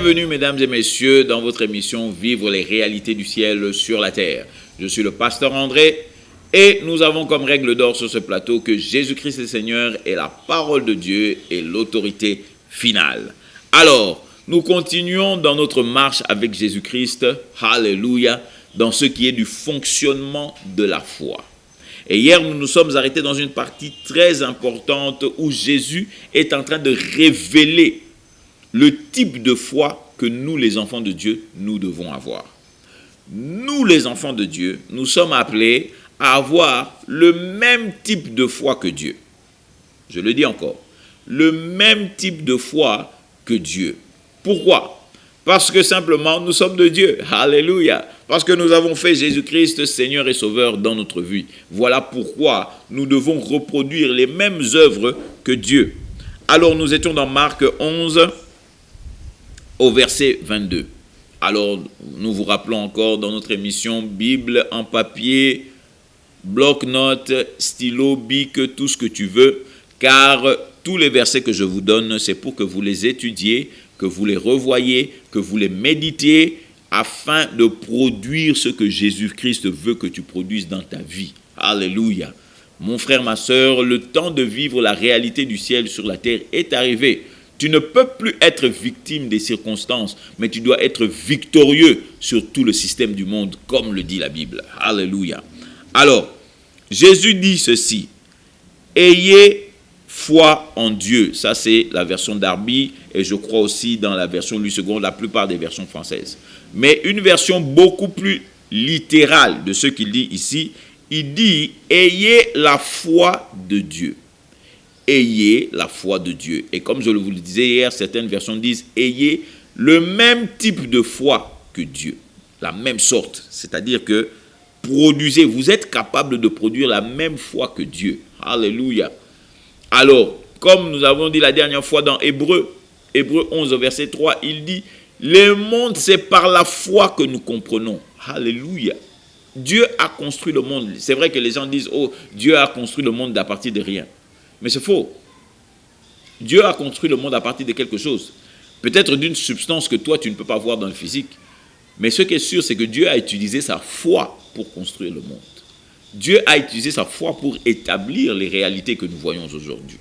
Bienvenue mesdames et messieurs dans votre émission Vivre les réalités du ciel sur la terre. Je suis le pasteur André et nous avons comme règle d'or sur ce plateau que Jésus-Christ le Seigneur est la parole de Dieu et l'autorité finale. Alors, nous continuons dans notre marche avec Jésus-Christ, alléluia, dans ce qui est du fonctionnement de la foi. Et hier, nous nous sommes arrêtés dans une partie très importante où Jésus est en train de révéler le type de foi que nous, les enfants de Dieu, nous devons avoir. Nous, les enfants de Dieu, nous sommes appelés à avoir le même type de foi que Dieu. Je le dis encore, le même type de foi que Dieu. Pourquoi? Parce que simplement, nous sommes de Dieu. Alléluia. Parce que nous avons fait Jésus-Christ Seigneur et Sauveur dans notre vie. Voilà pourquoi nous devons reproduire les mêmes œuvres que Dieu. Alors, nous étions dans Marc 11, au verset 22. Alors, nous vous rappelons encore dans notre émission Bible en papier, bloc-notes, stylo, bic, tout ce que tu veux, car tous les versets que je vous donne, c'est pour que vous les étudiez, que vous les revoyez, que vous les méditiez, afin de produire ce que Jésus-Christ veut que tu produises dans ta vie. Alléluia. Mon frère, ma sœur, le temps de vivre la réalité du ciel sur la terre est arrivé. Tu ne peux plus être victime des circonstances, mais tu dois être victorieux sur tout le système du monde, comme le dit la Bible. Alléluia. Alors, Jésus dit ceci, « Ayez foi en Dieu ». Ça, c'est la version Darby, et je crois aussi dans la version Louis II, la plupart des versions françaises. Mais une version beaucoup plus littérale de ce qu'il dit ici, il dit « Ayez la foi de Dieu ». Ayez la foi de Dieu. Et comme je vous le disais hier, certaines versions disent « Ayez le même type de foi que Dieu ». La même sorte. C'est-à-dire que produisez, vous êtes capable de produire la même foi que Dieu. Alléluia. Alors, comme nous avons dit la dernière fois dans Hébreu 11, verset 3, il dit « Le monde, c'est par la foi que nous comprenons. » Alléluia. Dieu a construit le monde. C'est vrai que les gens disent « Oh, Dieu a construit le monde à partir de rien. » Mais c'est faux. Dieu a construit le monde à partir de quelque chose. Peut-être d'une substance que toi, tu ne peux pas voir dans le physique. Mais ce qui est sûr, c'est que Dieu a utilisé sa foi pour construire le monde. Dieu a utilisé sa foi pour établir les réalités que nous voyons aujourd'hui.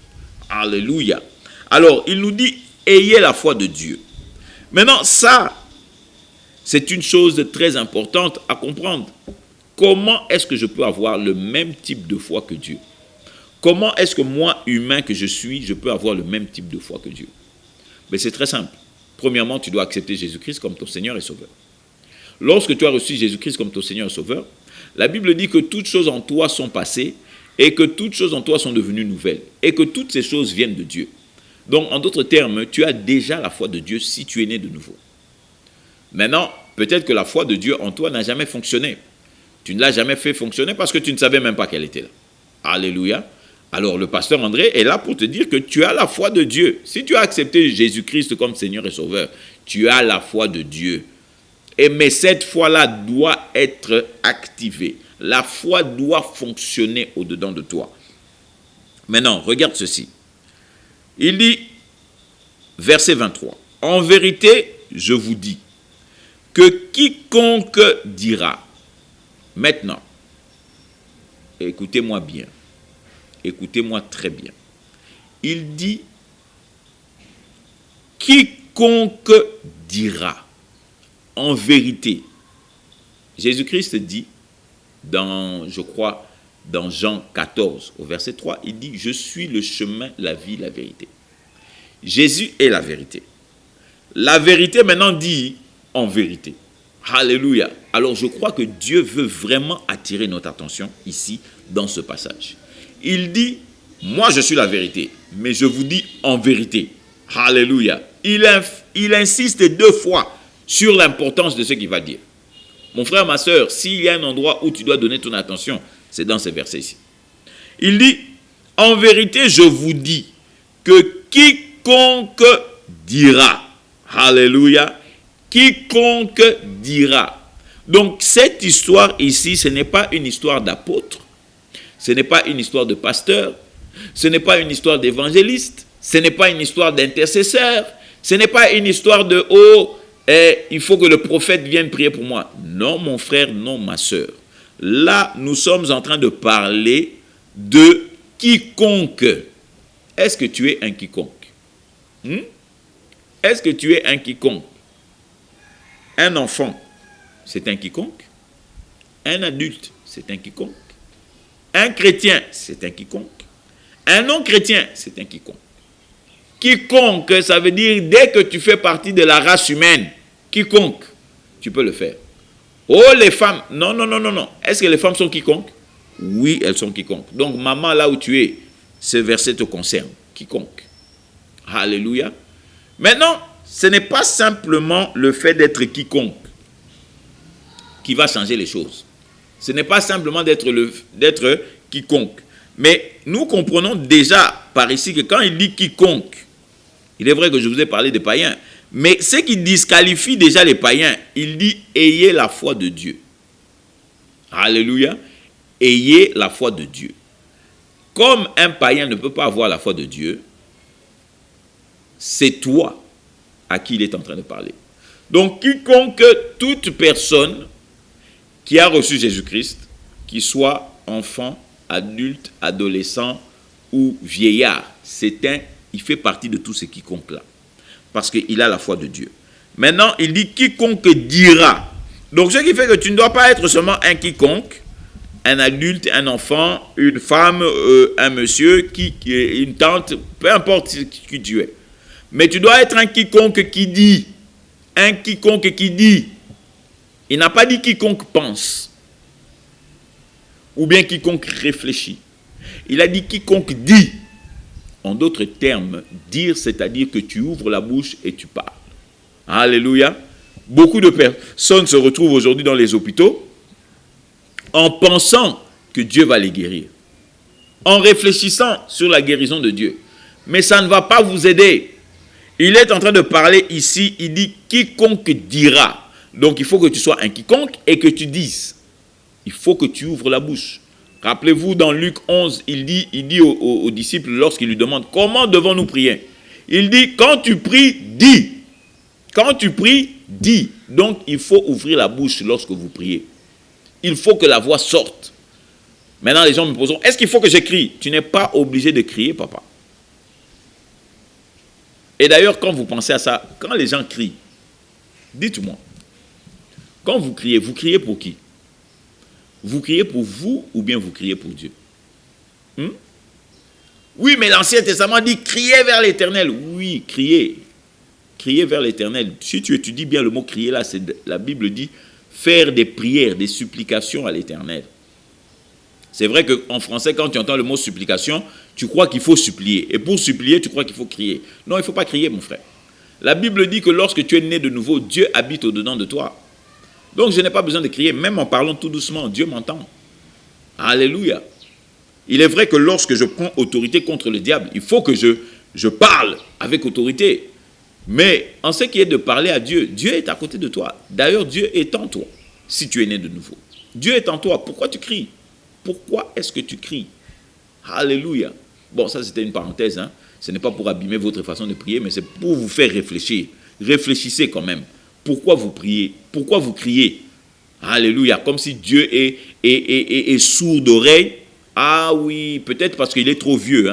Alléluia. Alors, il nous dit, ayez la foi de Dieu. Maintenant, ça, c'est une chose très importante à comprendre. Comment est-ce que je peux avoir le même type de foi que Dieu? Comment est-ce que moi, humain que je suis, je peux avoir le même type de foi que Dieu? Mais c'est très simple. Premièrement, tu dois accepter Jésus-Christ comme ton Seigneur et Sauveur. Lorsque tu as reçu Jésus-Christ comme ton Seigneur et Sauveur, la Bible dit que toutes choses en toi sont passées et que toutes choses en toi sont devenues nouvelles et que toutes ces choses viennent de Dieu. Donc, en d'autres termes, tu as déjà la foi de Dieu si tu es né de nouveau. Maintenant, peut-être que la foi de Dieu en toi n'a jamais fonctionné. Tu ne l'as jamais fait fonctionner parce que tu ne savais même pas qu'elle était là. Alléluia. Alors, le pasteur André est là pour te dire que tu as la foi de Dieu. Si tu as accepté Jésus-Christ comme Seigneur et Sauveur, tu as la foi de Dieu. Mais cette foi-là doit être activée. La foi doit fonctionner au-dedans de toi. Maintenant, regarde ceci. Il dit, verset 23, « En vérité, je vous dis que quiconque dira, maintenant, écoutez-moi bien, écoutez-moi très bien. Il dit, quiconque dira, en vérité. Jésus-Christ dit, je crois, dans Jean 14, au verset 3, il dit, je suis le chemin, la vie, la vérité. Jésus est la vérité. La vérité maintenant dit, en vérité. Alléluia. Alors je crois que Dieu veut vraiment attirer notre attention ici, dans ce passage. Il dit, moi je suis la vérité, mais je vous dis en vérité. Alléluia. Il insiste 2 fois sur l'importance de ce qu'il va dire. Mon frère, ma sœur, s'il y a un endroit où tu dois donner ton attention, c'est dans ces versets ici. Il dit, en vérité, je vous dis que quiconque dira, alléluia, quiconque dira. Donc cette histoire ici, ce n'est pas une histoire d'apôtre, ce n'est pas une histoire de pasteur, ce n'est pas une histoire d'évangéliste, ce n'est pas une histoire d'intercesseur, Ce n'est pas une histoire de « oh, il faut que le prophète vienne prier pour moi ». Non, mon frère, non, ma soeur. Là, nous sommes en train de parler de quiconque. Est-ce que tu es un quiconque? Est-ce que tu es un quiconque? Un enfant, c'est un quiconque. Un adulte, c'est un quiconque. Un chrétien, c'est un quiconque. Un non-chrétien, c'est un quiconque. Quiconque, ça veut dire dès que tu fais partie de la race humaine, quiconque, tu peux le faire. Oh, les femmes, non, non, non, non, non. Est-ce que les femmes sont quiconques? Oui, elles sont quiconques. Donc, maman, là où tu es, ce verset te concerne. Quiconque. Alléluia. Maintenant, ce n'est pas simplement le fait d'être quiconque qui va changer les choses. Ce n'est pas simplement d'être quiconque. Mais nous comprenons déjà par ici que quand il dit quiconque, il est vrai que je vous ai parlé des païens, mais ce qui disqualifie déjà les païens, il dit « ayez la foi de Dieu ». Alléluia. Ayez la foi de Dieu. Comme un païen ne peut pas avoir la foi de Dieu, c'est toi à qui il est en train de parler. Donc, quiconque, toute personne qui a reçu Jésus-Christ, qu'il soit enfant, adulte, adolescent ou vieillard, il fait partie de tous ces quiconques-là. Parce qu'il a la foi de Dieu. Maintenant, il dit quiconque dira. Donc, ce qui fait que tu ne dois pas être seulement un quiconque, un adulte, un enfant, une femme, un monsieur, une tante, peu importe qui tu es. Mais tu dois être un quiconque qui dit. Un quiconque qui dit. Il n'a pas dit quiconque pense. Ou bien quiconque réfléchit. Il a dit quiconque dit. En d'autres termes, dire, c'est-à-dire que tu ouvres la bouche et tu parles. Alléluia. Beaucoup de personnes se retrouvent aujourd'hui dans les hôpitaux en pensant que Dieu va les guérir. En réfléchissant sur la guérison de Dieu. Mais ça ne va pas vous aider. Il est en train de parler ici, il dit quiconque dira. Donc il faut que tu sois un quiconque et que tu dises. Il faut que tu ouvres la bouche. Rappelez-vous, dans Luc 11, il dit aux disciples lorsqu'il lui demande comment devons-nous prier. Il dit quand tu pries, dis. Quand tu pries, dis. Donc il faut ouvrir la bouche lorsque vous priez. Il faut que la voix sorte. Maintenant les gens me posent, est-ce qu'il faut que j'écrie? Tu n'es pas obligé de crier, papa. Et d'ailleurs, quand vous pensez à ça, quand les gens crient, dites-moi, quand vous criez pour qui? Vous criez pour vous ou bien vous criez pour Dieu? Oui, mais l'Ancien Testament dit criez vers l'Éternel. Oui, criez. Criez vers l'Éternel. Si tu étudies bien le mot crier là, la Bible dit faire des prières, des supplications à l'Éternel. C'est vrai qu'en français, quand tu entends le mot supplication, tu crois qu'il faut supplier. Et pour supplier, tu crois qu'il faut crier. Non, il ne faut pas crier, mon frère. La Bible dit que lorsque tu es né de nouveau, Dieu habite au-dedans de toi. Donc, je n'ai pas besoin de crier. Même en parlant tout doucement, Dieu m'entend. Alléluia. Il est vrai que lorsque je prends autorité contre le diable, il faut que je parle avec autorité. Mais en ce qui est de parler à Dieu, Dieu est à côté de toi. D'ailleurs, Dieu est en toi, si tu es né de nouveau. Dieu est en toi. Pourquoi tu cries? Pourquoi est-ce que tu cries? Alléluia. Bon, ça c'était une parenthèse. Ce n'est pas pour abîmer votre façon de prier, mais c'est pour vous faire réfléchir. Réfléchissez quand même. Pourquoi vous priez? Pourquoi vous criez? Alléluia. Comme si Dieu est sourd d'oreille. Ah oui, peut-être parce qu'il est trop vieux.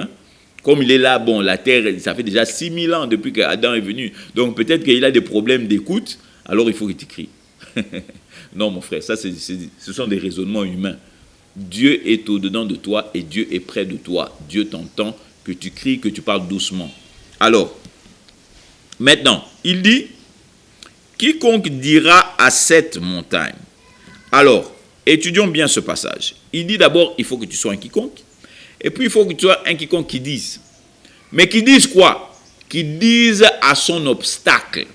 Comme il est là, bon, la terre, ça fait déjà 6000 ans depuis qu'Adam est venu. Donc peut-être qu'il a des problèmes d'écoute. Alors il faut que tu cries. Non, mon frère, ça ce sont des raisonnements humains. Dieu est au-dedans de toi et Dieu est près de toi. Dieu t'entend, que tu cries, que tu parles doucement. Alors, maintenant, il dit, quiconque dira à cette montagne. Alors, étudions bien ce passage. Il dit d'abord, il faut que tu sois un quiconque. Et puis, il faut que tu sois un quiconque qui dise. Mais qui dise quoi? Qui dise à son obstacle.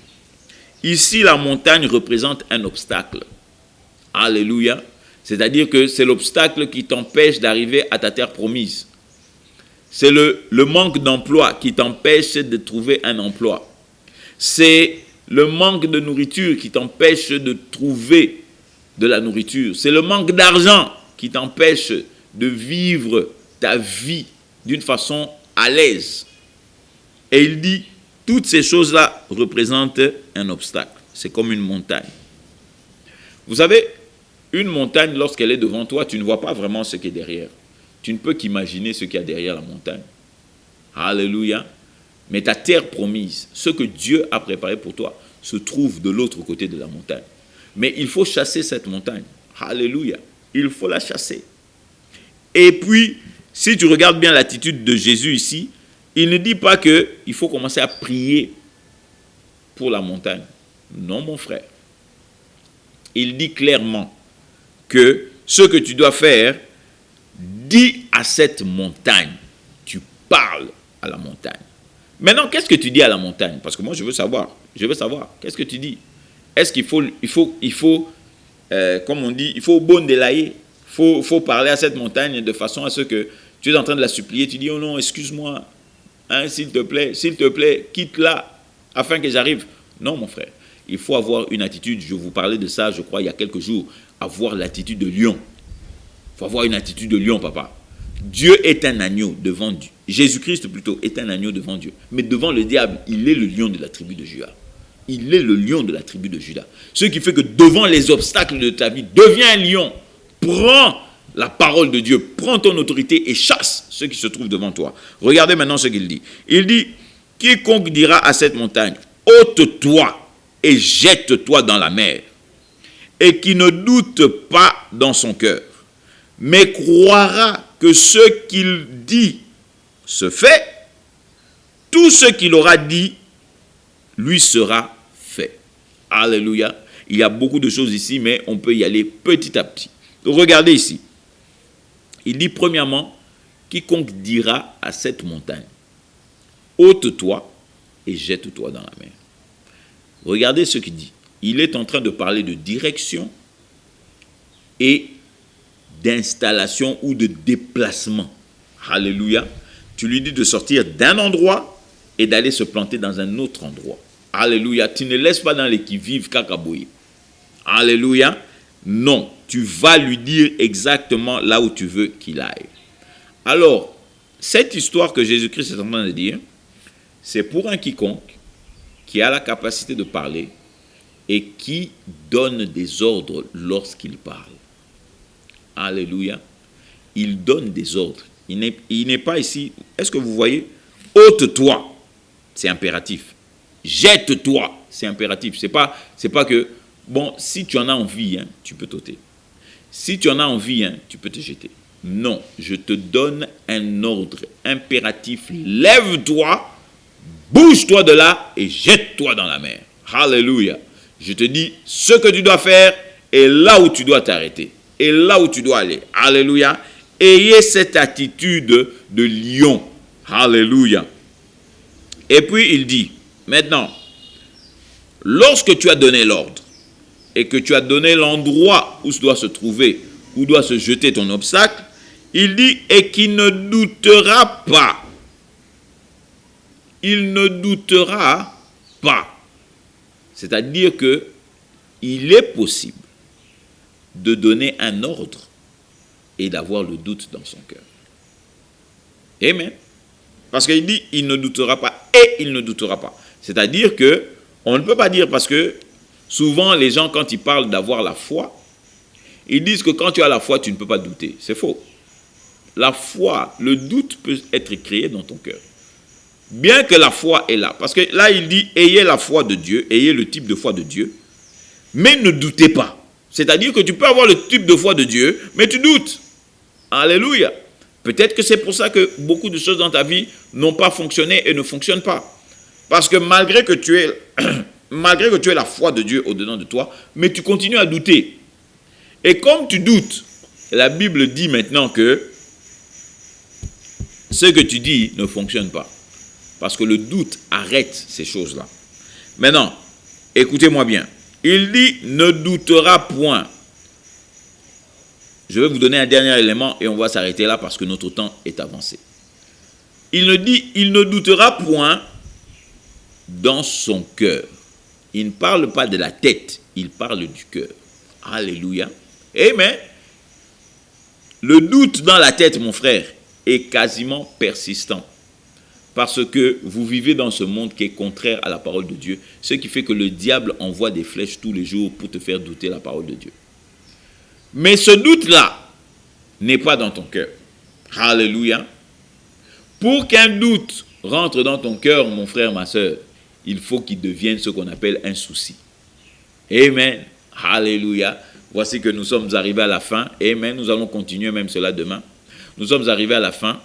Ici, la montagne représente un obstacle. Alléluia. C'est-à-dire que c'est l'obstacle qui t'empêche d'arriver à ta terre promise. C'est le manque d'emploi qui t'empêche de trouver un emploi. C'est le manque de nourriture qui t'empêche de trouver de la nourriture. C'est le manque d'argent qui t'empêche de vivre ta vie d'une façon à l'aise. Et il dit, Toutes ces choses-là représentent un obstacle. C'est comme une montagne. Vous savez, une montagne, lorsqu'elle est devant toi, tu ne vois pas vraiment ce qui est derrière. Tu ne peux qu'imaginer ce qu'il y a derrière la montagne. Alléluia. Mais ta terre promise, ce que Dieu a préparé pour toi, se trouve de l'autre côté de la montagne. Mais il faut chasser cette montagne. Alléluia. Il faut la chasser. Et puis, si tu regardes bien l'attitude de Jésus ici, il ne dit pas qu'il faut commencer à prier pour la montagne. Non, mon frère. Il dit clairement que ce que tu dois faire, dis à cette montagne. Tu parles à la montagne. Maintenant, qu'est-ce que tu dis à la montagne? Parce que moi, je veux savoir. Qu'est-ce que tu dis? Est-ce qu'il faut, comme on dit, il faut bon délayer. Il faut parler à cette montagne de façon à ce que tu es en train de la supplier. Tu dis, oh non, excuse-moi, hein, s'il te plaît, quitte-la afin que j'arrive. Non, mon frère. Il faut avoir une attitude, je vous parlais de ça, je crois, il y a quelques jours, avoir l'attitude de lion. Il faut avoir une attitude de lion, papa. Dieu est un agneau devant Dieu. Jésus-Christ, plutôt, est un agneau devant Dieu. Mais devant le diable, il est le lion de la tribu de Juda. Il est le lion de la tribu de Juda. Ce qui fait que devant les obstacles de ta vie, deviens un lion. Prends la parole de Dieu, prends ton autorité et chasse ceux qui se trouvent devant toi. Regardez maintenant ce qu'il dit. Il dit, quiconque dira à cette montagne, ôte-toi et jette-toi dans la mer, et qui ne doute pas dans son cœur, mais croira que ce qu'il dit se fait, tout ce qu'il aura dit lui sera fait. Alléluia. Il y a beaucoup de choses ici, mais on peut y aller petit à petit. Regardez ici. Il dit premièrement, quiconque dira à cette montagne, ôte-toi et jette-toi dans la mer. Regardez ce qu'il dit. Il est en train de parler de direction et d'installation ou de déplacement. Alléluia. Tu lui dis de sortir d'un endroit et d'aller se planter dans un autre endroit. Alléluia. Tu ne laisses pas dans les qui-vive cacaboyer. Alléluia. Non. Tu vas lui dire exactement là où tu veux qu'il aille. Alors, cette histoire que Jésus-Christ est en train de dire, c'est pour un quiconque qui a la capacité de parler et qui donne des ordres lorsqu'il parle. Alléluia. Il donne des ordres. Il n'est pas ici. Est-ce que vous voyez? Ôte-toi, c'est impératif. Jette-toi, c'est impératif. C'est pas que, bon, si tu en as envie, hein, tu peux t'ôter. Si tu en as envie, hein, tu peux te jeter. Non, je te donne un ordre impératif. Lève-toi, bouge-toi de là et jette-toi dans la mer. Alléluia. Je te dis ce que tu dois faire et là où tu dois t'arrêter. Et là où tu dois aller. Alléluia. Ayez cette attitude de lion. Alléluia. Et puis il dit, maintenant, lorsque tu as donné l'ordre et que tu as donné l'endroit où doit se trouver, où doit se jeter ton obstacle, il dit, et qui ne doutera pas. Il ne doutera pas. C'est-à-dire que il est possible de donner un ordre et d'avoir le doute dans son cœur. Amen. Parce qu'il dit, il ne doutera pas et il ne doutera pas. C'est-à-dire que on ne peut pas dire, parce que souvent les gens, quand ils parlent d'avoir la foi, ils disent que quand tu as la foi, tu ne peux pas douter. C'est faux. La foi, le doute peut être créé dans ton cœur. Bien que la foi est là. Parce que là, il dit, ayez la foi de Dieu, ayez le type de foi de Dieu, mais ne doutez pas. C'est-à-dire que tu peux avoir le type de foi de Dieu, mais tu doutes. Alléluia. Peut-être que c'est pour ça que beaucoup de choses dans ta vie n'ont pas fonctionné et ne fonctionnent pas. Parce que malgré que tu aies la foi de Dieu au-dedans de toi, mais tu continues à douter. Et comme tu doutes, la Bible dit maintenant que ce que tu dis ne fonctionne pas. Parce que le doute arrête ces choses-là. Maintenant, écoutez-moi bien. Il dit, ne doutera point. Je vais vous donner un dernier élément et on va s'arrêter là parce que notre temps est avancé. Il ne doutera point dans son cœur. Il ne parle pas de la tête, il parle du cœur. Alléluia. Amen. Le doute dans la tête, mon frère, est quasiment persistant. Parce que vous vivez dans ce monde qui est contraire à la parole de Dieu, ce qui fait que le diable envoie des flèches tous les jours pour te faire douter la parole de Dieu. Mais ce doute-là n'est pas dans ton cœur. Alléluia. Pour qu'un doute rentre dans ton cœur, mon frère, ma soeur, il faut qu'il devienne ce qu'on appelle un souci. Amen. Alléluia. Voici que nous sommes arrivés à la fin. Amen. Nous allons continuer même cela demain. Nous sommes arrivés à la fin.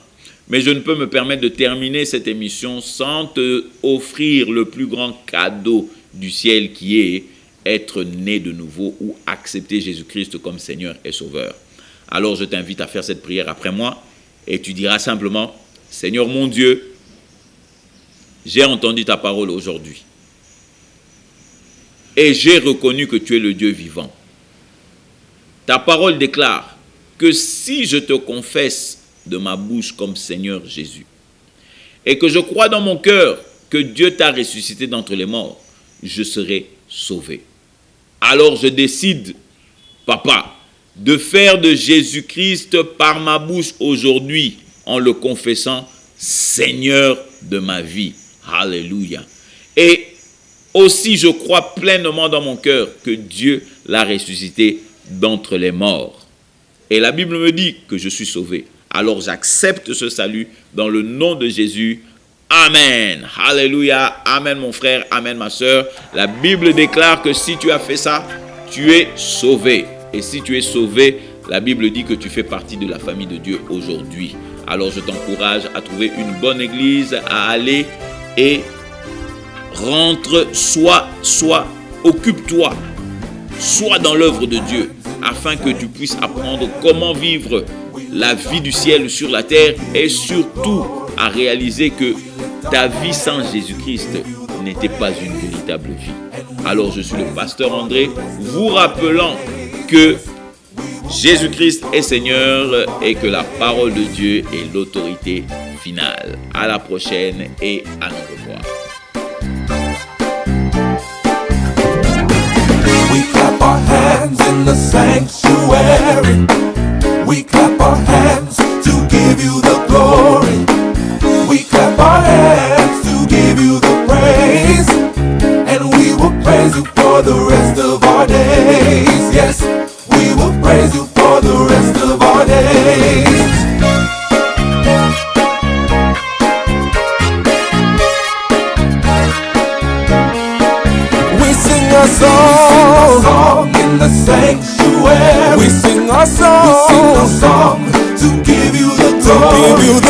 Mais je ne peux me permettre de terminer cette émission sans te offrir le plus grand cadeau du ciel qui est être né de nouveau ou accepter Jésus-Christ comme Seigneur et Sauveur. Alors je t'invite à faire cette prière après moi et tu diras simplement, Seigneur mon Dieu, j'ai entendu ta parole aujourd'hui et j'ai reconnu que tu es le Dieu vivant. Ta parole déclare que si je te confesse de ma bouche comme Seigneur Jésus, et que je crois dans mon cœur que Dieu t'a ressuscité d'entre les morts, je serai sauvé. Alors je décide, Papa, de faire de Jésus-Christ par ma bouche aujourd'hui, en le confessant Seigneur de ma vie. Alléluia. Et aussi je crois pleinement dans mon cœur que Dieu l'a ressuscité d'entre les morts. Et la Bible me dit que je suis sauvé. Alors j'accepte ce salut dans le nom de Jésus. Amen. Alléluia. Amen mon frère. Amen ma soeur. La Bible déclare que si tu as fait ça, tu es sauvé. Et si tu es sauvé, la Bible dit que tu fais partie de la famille de Dieu aujourd'hui. Alors je t'encourage à trouver une bonne église, à aller et rentre, occupe-toi, sois dans l'œuvre de Dieu, afin que tu puisses apprendre comment vivre la vie du ciel sur la terre et surtout à réaliser que ta vie sans Jésus-Christ n'était pas une véritable vie. Alors je suis le pasteur André, vous rappelant que Jésus-Christ est Seigneur et que la parole de Dieu est l'autorité finale. À la prochaine et à nous revoir. We clap our hands in the sanctuary. We clap our hands to give you the glory. We clap our hands to give you the praise. And we will praise you for the rest of our days. Yes, we will praise you for the rest of our days. We sing a song in the sanctuary. We sing a song to give you the glory.